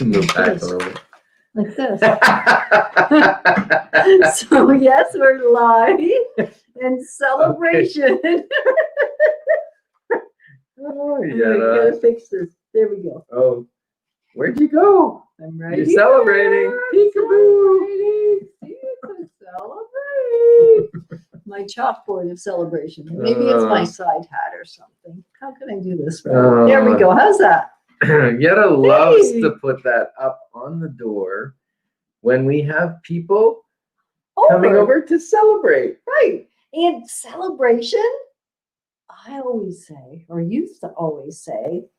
Move back a little bit. Like this. So yes, we're live in celebration. Oh, We gotta fix this. There we go. Oh, where'd you go? I'm right You're here. celebrating. Peekaboo. See, it's a celebrate. My chalkboard of celebration. Maybe it's my side hat or something. How can I do this? Right? There we go. How's that? Yetta loves to put that up on the door when we have people coming over to celebrate. Right. And celebration, I always say, or used to always say,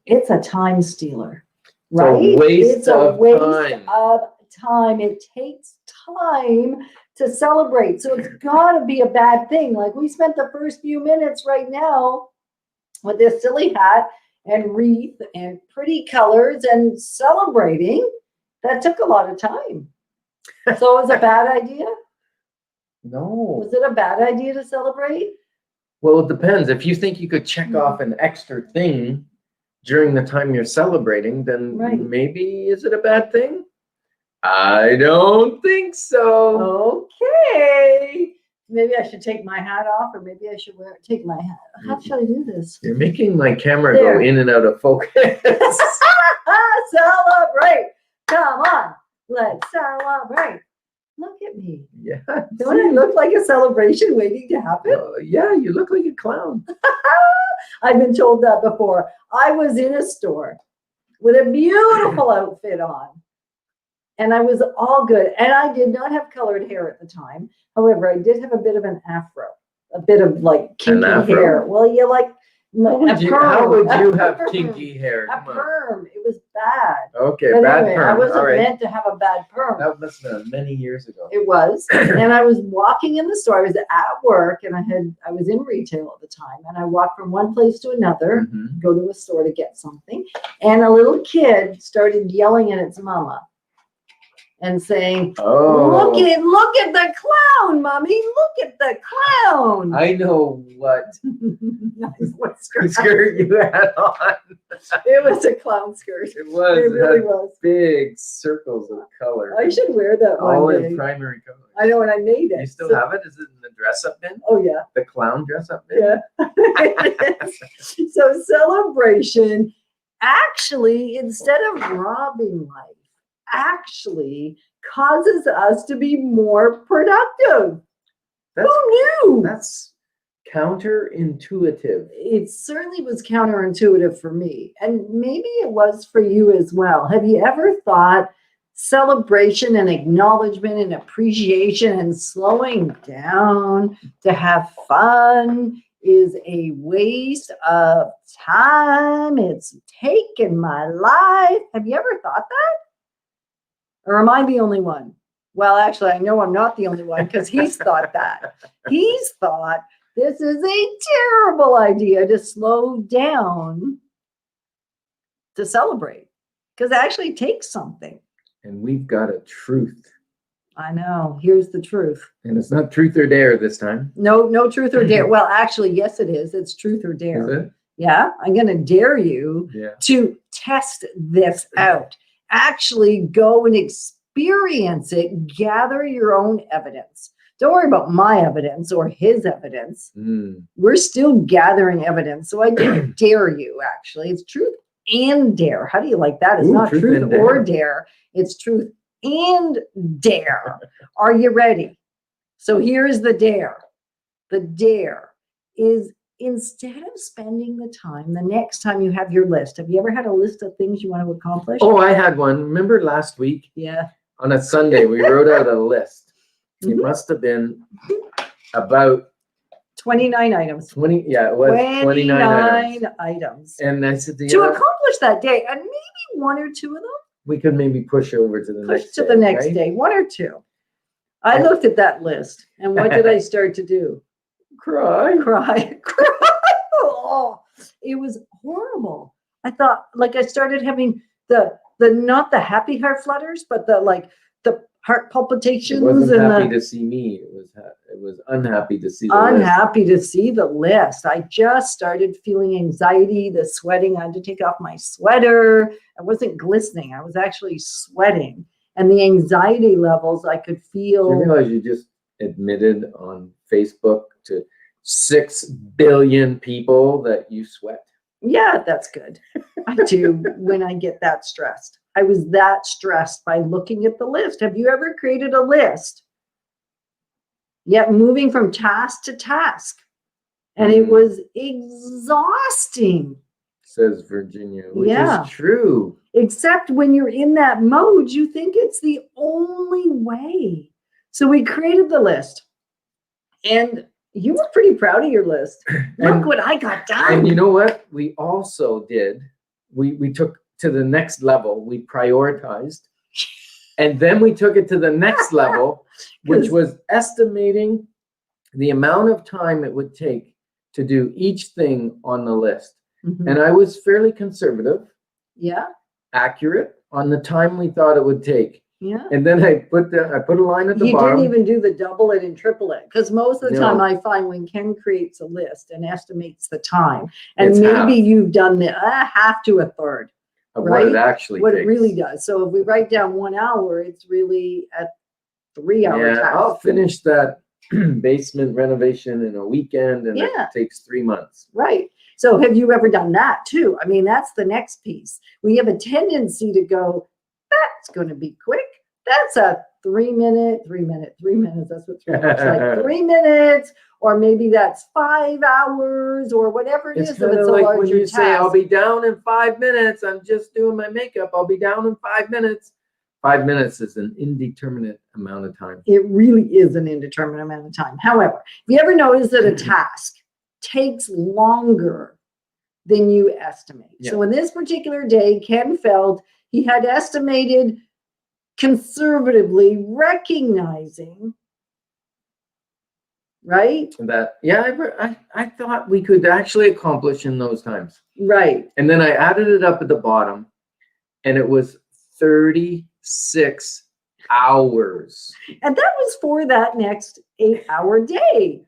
it's a time stealer. Right? It's a waste of time. It takes time to celebrate. So it's got to be a bad thing. Like we spent the first few minutes right now with this silly hat and wreath and pretty colors and celebrating. That took a lot of time. So it was a bad idea? No. Was it a bad idea to celebrate? Well, it depends. If you think you could check off an extra thing during the time you're celebrating, then maybe is it a bad thing? I don't think so. Okay. Maybe I should take my hat off, or maybe I should take my hat. How should I do this? You're making my camera go in and out of focus. Celebrate. Come on. Let's celebrate. Look at me. Yeah. Don't I look like a celebration waiting to happen? Yeah, you look like a clown. I've been told that before. I was in a store with a beautiful outfit on. And I was all good. And I did not have colored hair at the time. However, I did have a bit of an afro, a bit of like kinky hair. Well, you like how would you have kinky hair? A perm. It was bad. Okay, but bad anyway, perm. I wasn't meant to have a bad perm. That must have been many years ago. It was. And I was walking in the store. I was at work and I was in retail at the time. And I walked from one place to another, go to a store to get something. And a little kid started yelling at its mama and saying, look at the clown, mommy, look at the clown. I know what skirt you had on. It was a clown skirt. It was. It really was. Big circles of color. I should wear that one all day. In primary colors. I know, and I made it. You still have it? Is it in the dress-up bin? Oh, yeah. The clown dress-up bin? Yeah. So celebration, actually, instead of robbing life, actually causes us to be more productive. Who knew? That's counterintuitive. It certainly was counterintuitive for me, and maybe it was for you as well. Have you ever thought celebration and acknowledgement and appreciation and slowing down to have fun is a waste of time? It's taken my life. Have you ever thought that? Or am I the only one? Well, actually, I know I'm not the only one because he's thought that. He's thought this is a terrible idea to slow down to celebrate because it actually takes something. And we've got a truth. I know. Here's the truth. And it's not truth or dare this time. No truth or dare. Well, actually, yes, it is. It's truth or dare. Is it? Yeah. I'm going to dare you to test this out. Actually go and experience it. Gather your own evidence. Don't worry about my evidence or his evidence. We're still gathering evidence. So I dare you, actually. It's truth and dare. How do you like that? It's not truth or dare. It's truth and dare. Are you ready? So here's the dare. The dare is, instead of spending the time, the next time you have your list, have you ever had a list of things you want to accomplish? Oh, I had one. Remember last week? Yeah. On a Sunday, we wrote out a list. It must have been about 29 items. 20, yeah, it was 29 items. And I said to accomplish that day, and maybe one or two of them. We could maybe push over to the next day. One or two. I looked at that list, and what did I start to do? Cry. Oh, it was horrible. I thought, like, I started having the not the happy heart flutters, but the heart palpitations. It wasn't happy to see me. It was unhappy to see the list. Unhappy to see the list. I just started feeling anxiety, the sweating. I had to take off my sweater. I wasn't glistening. I was actually sweating. And the anxiety levels I could feel. Do you realize you just admitted on Facebook to 6 billion people that you sweat? Yeah, that's good. I do when I get that stressed. I was that stressed by looking at the list. Have you ever created a list, yet moving from task to task? And it was exhausting. Says Virginia, which Yeah. is true. Except when you're in that mode, you think it's the only way. So we created the list. And you were pretty proud of your list. Look what I got done. And you know what? We also did, we took to the next level. We prioritized. And then we took it to the next level, which was estimating the amount of time it would take to do each thing on the list. And I was fairly conservative. Yeah. Accurate on the time we thought it would take. Yeah. And then I put a line at the bottom. You didn't even do the double it and triple it, because most of the time I find when Ken creates a list and estimates the time, and It's maybe half. you've done the half to a third Of right? what it actually what takes. it really does. So if we write down 1 hour, it's really a 3-hour Yeah, task. I'll finish that basement renovation in a weekend, and it takes 3 months. Right. So have you ever done that too? I mean, that's the next piece. We have a tendency to go, that's going to be quick. That's a 3 minute. That's what 3 minutes like. 3 minutes, or maybe that's 5 hours, or whatever it is. It's kind of like when you say, I'll be down in 5 minutes. I'm just doing my makeup. I'll be down in 5 minutes. 5 minutes is an indeterminate amount of time. It really is an indeterminate amount of time. However, if you ever notice that a task takes longer than you estimate. Yeah. So in this particular day, Ken felt he had estimated conservatively, recognizing, right? That, I thought we could actually accomplish in those times. Right. And then I added it up at the bottom, and it was 36 hours. And that was for that next 8-hour day,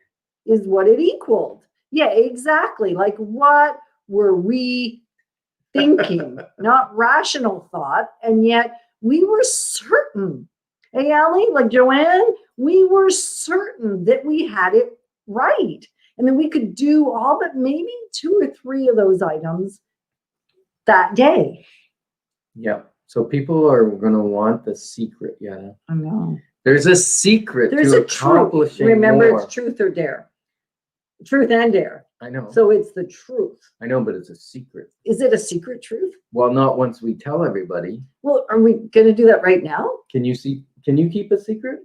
is what it equaled. Yeah, exactly. Like, what were we thinking? Not rational thought. And yet we were certain. Hey, Allie, like Joanne, we were certain that we had it right. And then we could do all but maybe 2 or 3 of those items that day. Yeah. So people are going to want the secret, yeah. I know. There's a secret There's to a truth. accomplishing Remember, more. it's truth or dare. Truth and dare. I know. So it's the truth. I know, but it's a secret. Is it a secret truth? Well, not once we tell everybody. Well, are we going to do that right now? Can you keep a secret?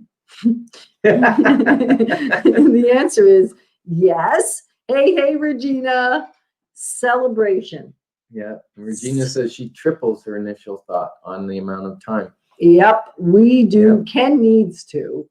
The answer is yes. Hey, Regina. Celebration. Yeah. Regina says she triples her initial thought on the amount of time. Yep, we do. Yep. Ken needs to.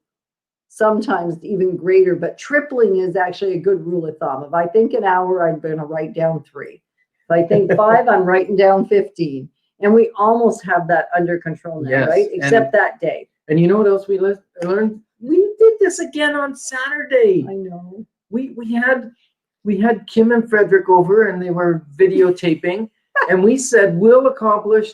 Sometimes even greater, but tripling is actually a good rule of thumb. If I think an hour, I'm going to write down 3. If I think 5, I'm writing down 15. And we almost have that under control now, Yes, right? Except that day. And you know what else we learned? We did this again on Saturday. I know. We had Kim and Frederick over, and they were videotaping, and we said we'll accomplish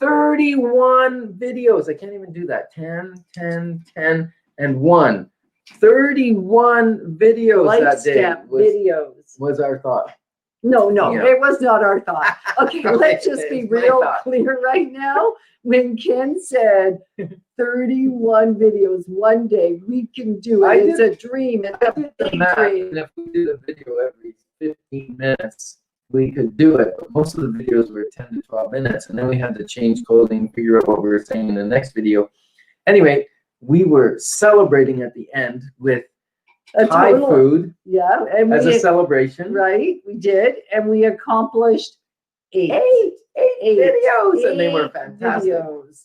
31 videos. I can't even do that. 10, 10, 10, and 1. 31 videos Light that day step videos. was our thought. No, Yeah. it was not our thought. Okay, let's just be It's my real thought. clear right now. When Ken said 31 videos one day, we can do it. It's a dream. It's a big dream. And if we did a video every 15 minutes, we could do it. But most of the videos were 10 to 12 minutes, and then we had to change clothing, figure out what we were saying in the next video. Anyway, we were celebrating at the end with Thai food Yeah, and as a celebration. right, we did, and we accomplished 8 videos, and they were fantastic. videos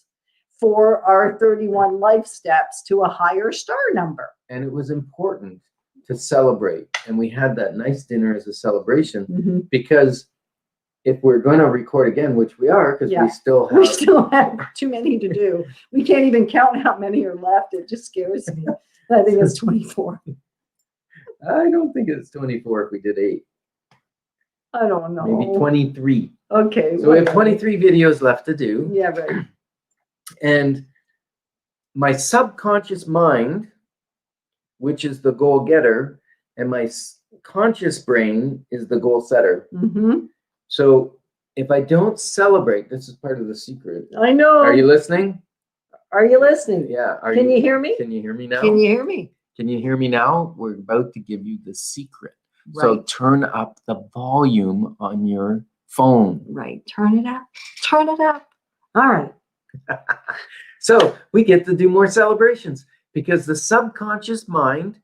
for our 31 life steps to a higher star number. And it was important to celebrate, and we had that nice dinner as a celebration, because if we're going to record again, which we are, because we still have too many to do. We can't even count how many are left. It just scares me. I think it's 24. I don't think it's 24 if we did 8. I don't know. Maybe 23. Okay. So we have whatever. 23 videos left to do. Yeah, right. And my subconscious mind, which is the goal getter, and my conscious brain is the goal setter. Mm-hmm. So if I don't celebrate, this is part of the secret. I know. Are you listening? Are you listening? Yeah. Can you hear me? Can you hear me now? Can you hear me? Can you hear me now? We're about to give you the secret. Right. So turn up the volume on your phone. Right. Turn it up. Turn it up. All right. So we get to do more celebrations because the subconscious mind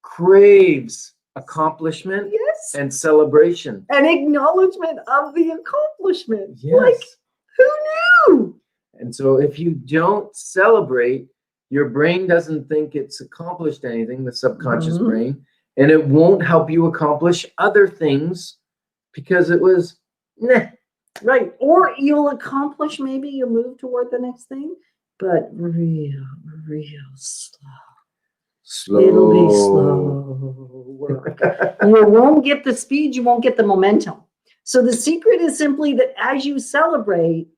craves accomplishment Yes. and celebration. An acknowledgement of the accomplishment. Yes. Like, who knew? And so if you don't celebrate, your brain doesn't think it's accomplished anything, the subconscious brain, and it won't help you accomplish other things because it was, nah. Right. Or you'll accomplish, maybe you'll move toward the next thing, but real slow. Slow. It'll be slow work. You won't get the speed, you won't get the momentum. So the secret is simply that as you celebrate,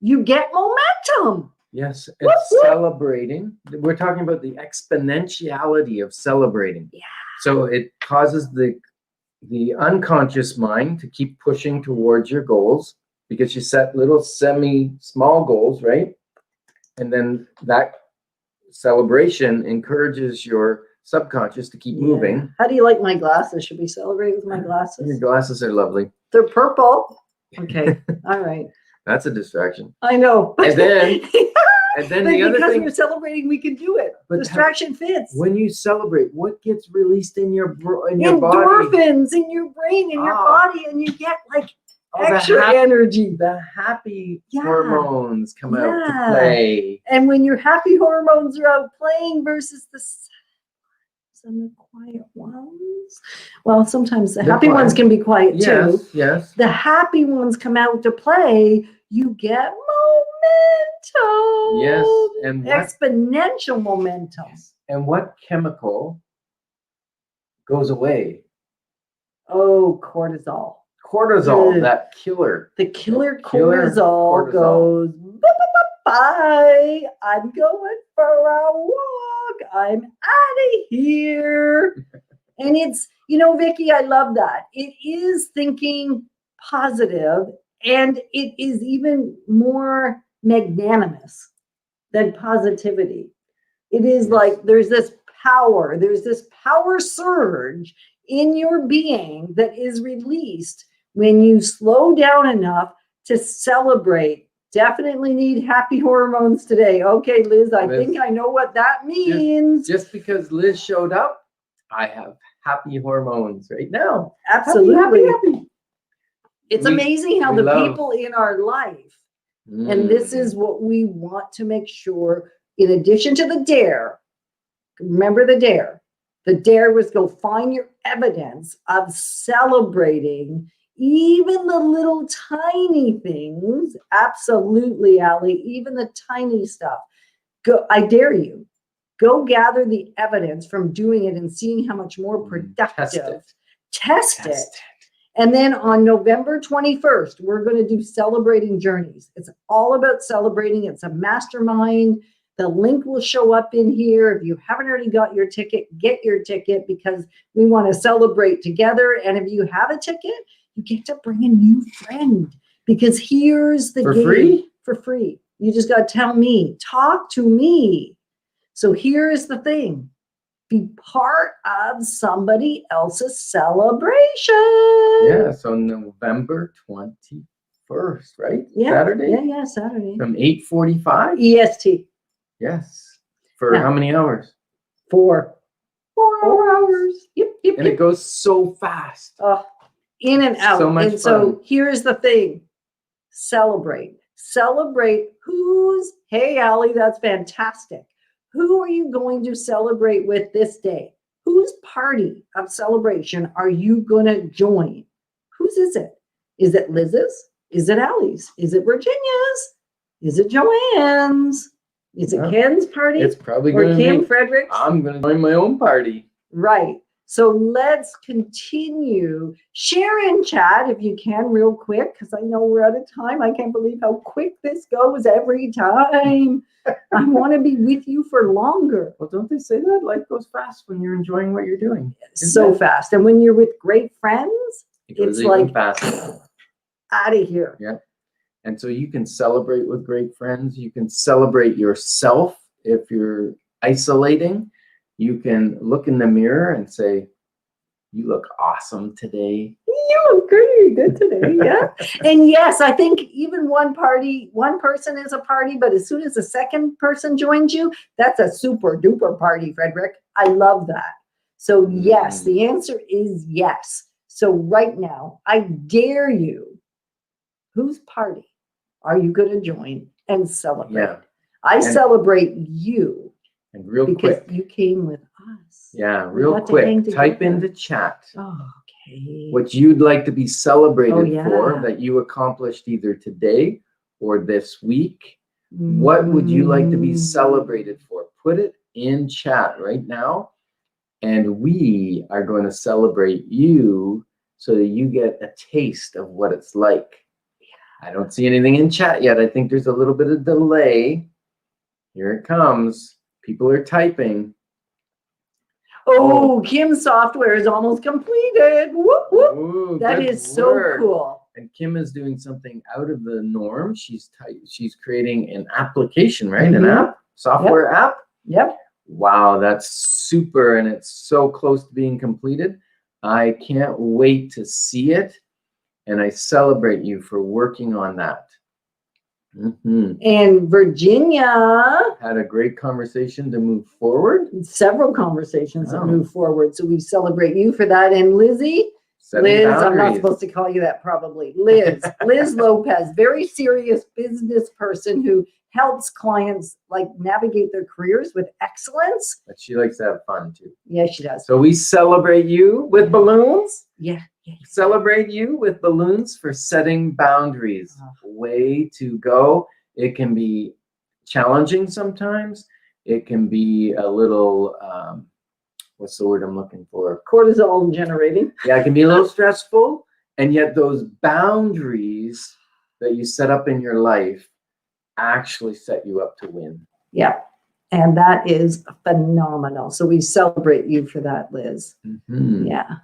you get momentum. Yes, it's celebrating. We're talking about the exponentiality of celebrating. Yeah. So it causes the unconscious mind to keep pushing towards your goals because you set little semi-small goals, right? And then that celebration encourages your subconscious to keep moving. How do you like my glasses? Should we celebrate with my glasses? Your glasses are lovely. They're purple. Okay. All right. That's a distraction. I know. And then the other because thing, we're celebrating, we can do it. But distraction fits. When you celebrate, what gets released in your body? Endorphins in your brain, in your body, and you get like extra energy. The happy hormones come out to play. And when your happy hormones are out playing versus the sad ones and the quiet ones. Well, sometimes the happy ones can be quiet too. Yes. The happy ones come out to play. You get momentum. Yes. And exponential momentum. And what chemical goes away? Oh, cortisol. Cortisol, that killer. The killer cortisol goes, bye. I'm going for a walk. I'm out of here. And it's, Vicki, I love that. It is thinking positive, and it is even more magnanimous than positivity. It is like there's this power surge in your being that is released when you slow down enough to celebrate. Definitely need happy hormones today. Okay, Liz, I think I know what that means. Just because Liz showed up, I have happy hormones right now. Absolutely. Happy. It's amazing how the people in our life, and this is what we want to make sure, in addition to the dare, remember the dare. The dare was go find your evidence of celebrating even the little tiny things. Absolutely, Allie, even the tiny stuff. I dare you. Go gather the evidence from doing it and seeing how much more productive. Test it. And then on November 21st, we're going to do Celebrating Journeys. It's all about celebrating. It's a mastermind. The link will show up in here. If you haven't already got your ticket, get your ticket because we want to celebrate together. And if you have a ticket, you get to bring a new friend because here's the game. Free? For free. You just got to tell me, talk to me. So here's the thing. Be part of somebody else's celebration. Yeah, so November 21st, right? Yeah, Saturday? Yeah, Saturday. From 8:45? EST. Yes. For how many hours? 4 hours. Yep. And it goes so fast. In and out. So much and fun. So here's the thing. Celebrate. Celebrate hey, Allie, that's fantastic. Who are you going to celebrate with this day? Whose party of celebration are you going to join? Whose is it? Is it Liz's? Is it Allie's? Is it Virginia's? Is it Joanne's? Is it Ken's party? It's probably going to be Frederick's? I'm going to join my own party. Right. So let's continue. Share in chat if you can real quick, because I know we're out of time. I can't believe how quick this goes every time. I want to be with you for longer. Well, don't they say that? Life goes fast when you're enjoying what you're doing. So fast. And when you're with great friends, it's like faster. out of here. Yeah. And so you can celebrate with great friends. You can celebrate yourself if you're isolating. You can look in the mirror and say, you look awesome today. You look good today. Yeah. And yes, I think even one person is a party, but as soon as the second person joins you, that's a super duper party, Frederick. I love that. So yes, the answer is yes. So right now, I dare you. Whose party are you going to join and celebrate? Yeah. I celebrate you. And real because quick. You came with us. Yeah, real quick. Type into chat. What you'd like to be celebrated for that you accomplished either today or this week. What would you like to be celebrated for? Put it in chat right now. And we are going to celebrate you so that you get a taste of what it's like. I don't see anything in chat yet. I think there's a little bit of delay. Here it comes. People are typing. Oh, Kim's software is almost completed. Whoop, whoop. Ooh, that is so cool. And Kim is doing something out of the norm. She's creating an application, right? An app, software app. Yep. Wow, that's super, and it's so close to being completed. I can't wait to see it, and I celebrate you for working on that. And Virginia had a great conversation to move forward. Several conversations that move forward. So we celebrate you for that. And Lizzie, Liz, I'm not supposed to call you that probably. Liz Lopez, very serious business person who helps clients like navigate their careers with excellence. But she likes to have fun too. Yeah, she does. So we celebrate you with balloons. Yeah. Celebrate you with balloons for setting boundaries. Way to go. It can be challenging sometimes. It can be a little, what's the word I'm looking for? Cortisol generating. Yeah, it can be a little stressful. And yet those boundaries that you set up in your life actually set you up to win. Yeah. And that is phenomenal. So we celebrate you for that, Liz. Yeah.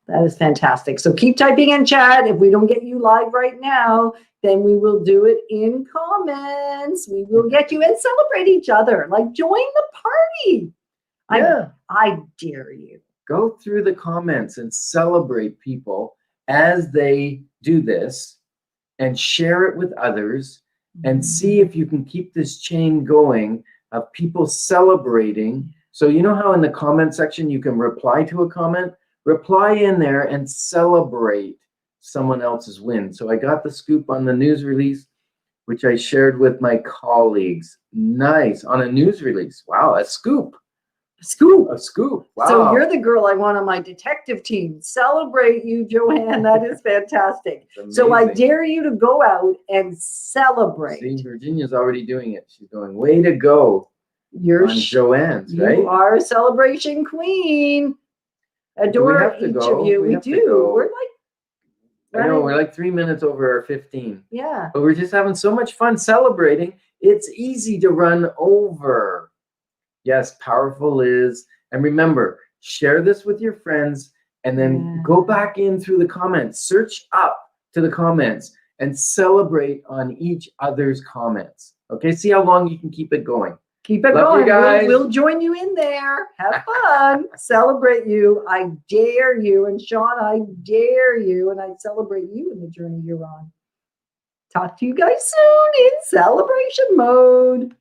That is fantastic. So keep typing in chat. If we don't get you live right now, then we will do it in comments. We will get you and celebrate each other. Like, join the party. Yeah. I dare you. Go through the comments and celebrate people as they do this and share it with others and see if you can keep this chain going of people celebrating. So you know how in the comment section you can reply to a comment? Reply in there and celebrate someone else's win. So I got the scoop on the news release, which I shared with my colleagues. Nice. On a news release. Wow, a scoop. A scoop. Wow. So you're the girl I want on my detective team. Celebrate you, Joanne. That is fantastic. So I dare you to go out and celebrate. See, Virginia's already doing it. She's going, way to go. You're on Joanne's, right? You are a celebration queen. Adore each of you. We do. We're like, I know, we're like 3 minutes over our 15. Yeah. But we're just having so much fun celebrating. It's easy to run over. Yes, powerful Liz. And remember, share this with your friends and then go back in through the comments. Search up to the comments and celebrate on each other's comments. Okay, see how long you can keep it going. Keep it going. Guys. We'll join you in there. Have fun. Celebrate you. I dare you. And Sean, I dare you. And I celebrate you in the journey you're on. Talk to you guys soon in celebration mode.